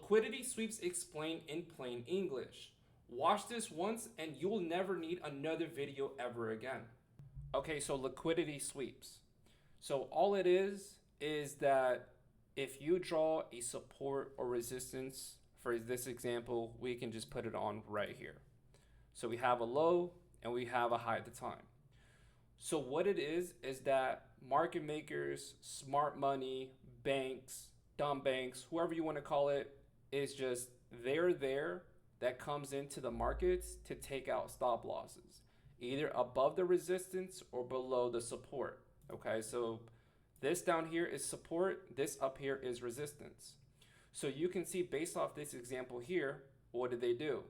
Liquidity sweeps explained in plain English. Watch this once and you'll never need another video ever again. Okay, so liquidity sweeps. So all it is that if you draw a support or resistance, for this example, we can just put it on right here. So we have a low and we have a high at the time. So what it is that market makers, smart money, banks, dumb banks, whoever you want to call it, is just they're there that comes into the markets to take out stop losses, either above the resistance or below the support. Okay, so this down here is support, this up here is resistance. So you can see based off this example here, what did they do?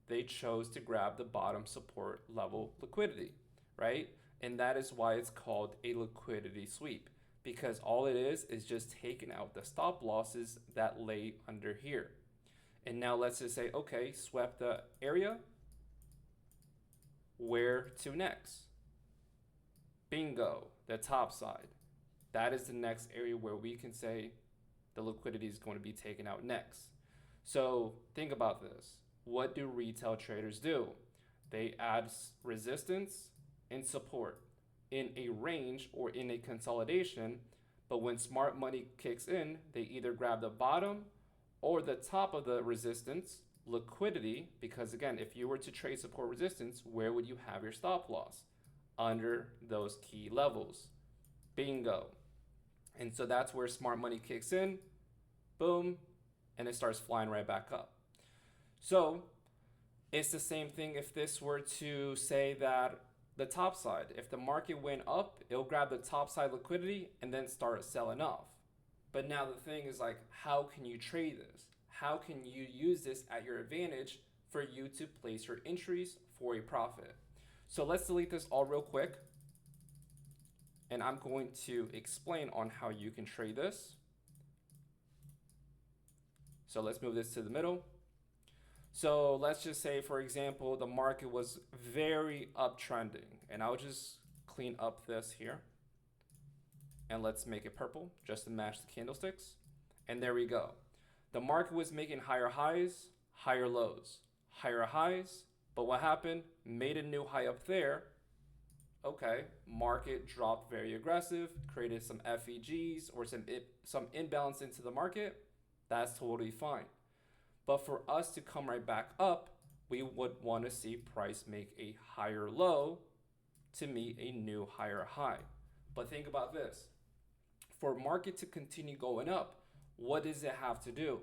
They chose to grab the bottom support level liquidity, right? And that is why it's called a liquidity sweep, because all it is just taking out the stop losses that lay under here. And now let's just say, okay, swept the area. Where to next? Bingo, the top side. That is the next area where we can say the liquidity is going to be taken out next. So think about this. What do retail traders do? They add resistance and support in a range or in a consolidation, but when smart money kicks in, they either grab the bottom or the top of the resistance, liquidity, because again, if you were to trade support resistance, where would you have your stop loss? Under those key levels. Bingo. And so that's where smart money kicks in, boom, and it starts flying right back up. So it's the same thing if this were to say that the top side, if the market went up, it'll grab the top side liquidity and then start selling off. But now the thing is like, how can you trade this? How can you use this at your advantage for you to place your entries for a profit? So let's delete this all real quick. And I'm going to explain on how you can trade this. So let's move this to the middle. So let's just say, for example, the market was very uptrending, and I'll just clean up this here. And let's make it purple just to match the candlesticks. And there we go. The market was making higher highs, higher lows, higher highs. But what happened? Made a new high up there. Okay, market dropped very aggressive, created some FEGs or some imbalance into the market. That's totally fine. But for us to come right back up, we would want to see price make a higher low to meet a new higher high. But think about this. For market to continue going up, what does it have to do?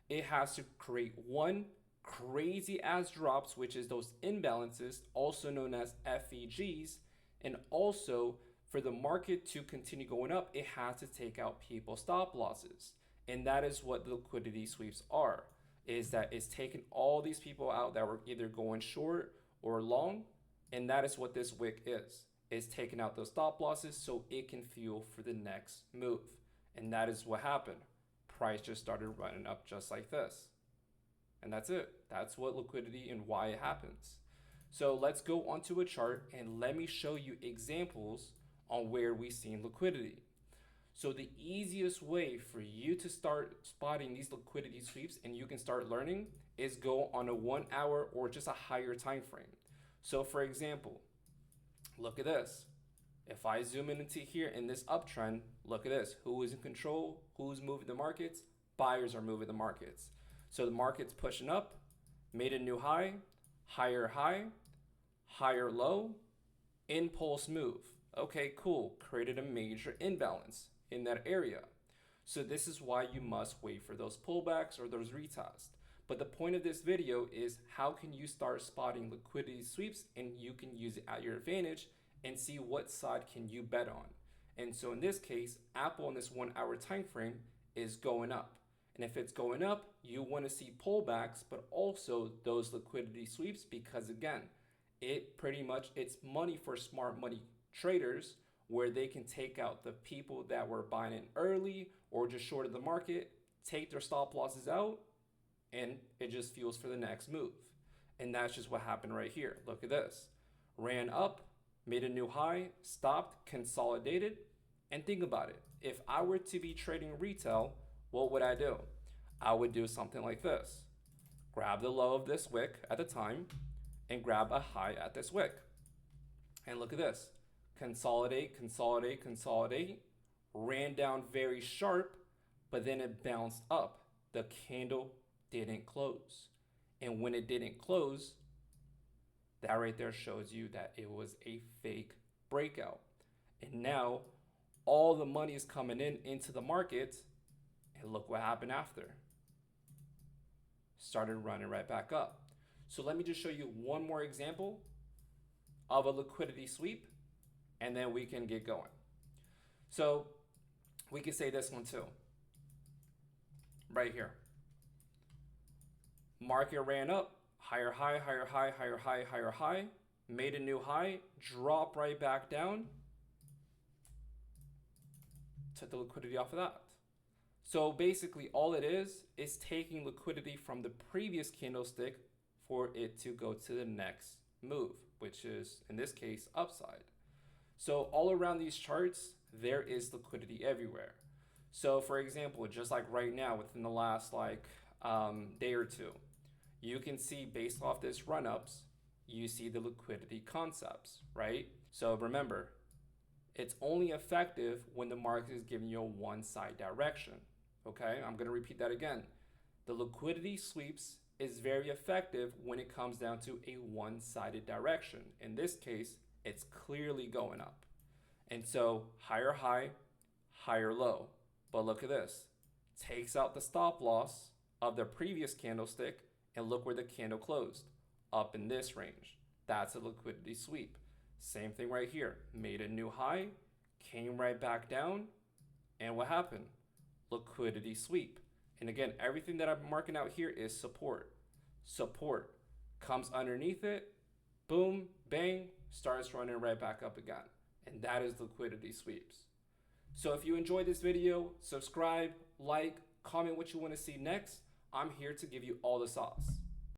It has to create one crazy ass drops, which is those imbalances, also known as FEGs. And also for the market to continue going up, it has to take out people's stop losses. And that is what the liquidity sweeps are, is that it's taking all these people out that were either going short or long. And that is what this wick is. It's taking out those stop losses so it can fuel for the next move. And that is what happened. Price just started running up just like this. And that's it. That's what liquidity and why it happens. So let's go onto a chart and let me show you examples on where we've seen liquidity. So the easiest way for you to start spotting these liquidity sweeps and you can start learning is go on a 1 hour or just a higher time frame. So for example, look at this. If I zoom in into here in this uptrend, look at this. Who is in control? Who's moving the markets? Buyers are moving the markets. So the market's pushing up, made a new high, higher high, higher low, impulse move. Okay, cool. Created a major imbalance in that area. So this is why you must wait for those pullbacks or those retests. But the point of this video is how can you start spotting liquidity sweeps and you can use it at your advantage and see what side can you bet on. And so in this case, Apple in this 1 hour time frame is going up. And if it's going up, you want to see pullbacks, but also those liquidity sweeps, because again, it's money for smart money traders where they can take out the people that were buying in early or just shorted the market, take their stop losses out, and it just fuels for the next move. And that's just what happened right here. Look at this. Ran up, made a new high, stopped, consolidated, and think about it. If I were to be trading retail, what would I do? I would do something like this. Grab the low of this wick at the time and grab a high at this wick. And look at this. Consolidate, consolidate, consolidate. Ran down very sharp, but then it bounced up. The candle didn't close. And when it didn't close, that right there shows you that it was a fake breakout. And now all the money is coming into the market, and look what happened after. Started running right back up. So let me just show you one more example of a liquidity sweep, and then we can get going. So we could say this one too, right here. Market ran up, higher high, higher high, higher high, higher high, made a new high, drop right back down, took the liquidity off of that. So basically all it is taking liquidity from the previous candlestick for it to go to the next move, which is in this case upside. So all around these charts, there is liquidity everywhere. So for example, just like right now within the last day or two, you can see based off this run-ups, you see the liquidity concepts, right? So remember, it's only effective when the market is giving you a one-side direction, okay? I'm gonna repeat that again. The liquidity sweeps is very effective when it comes down to a one-sided direction. In this case, it's clearly going up. And so higher high, higher low. But look at this, takes out the stop loss of the previous candlestick, and look where the candle closed, up in this range. That's a liquidity sweep. Same thing right here, made a new high, came right back down, and what happened? Liquidity sweep. And again, everything that I'm marking out here is support. Support comes underneath it, boom, bang, starts running right back up again. And that is liquidity sweeps. So if you enjoyed this video, subscribe, like, comment what you want to see next. I'm here to give you all the sauce.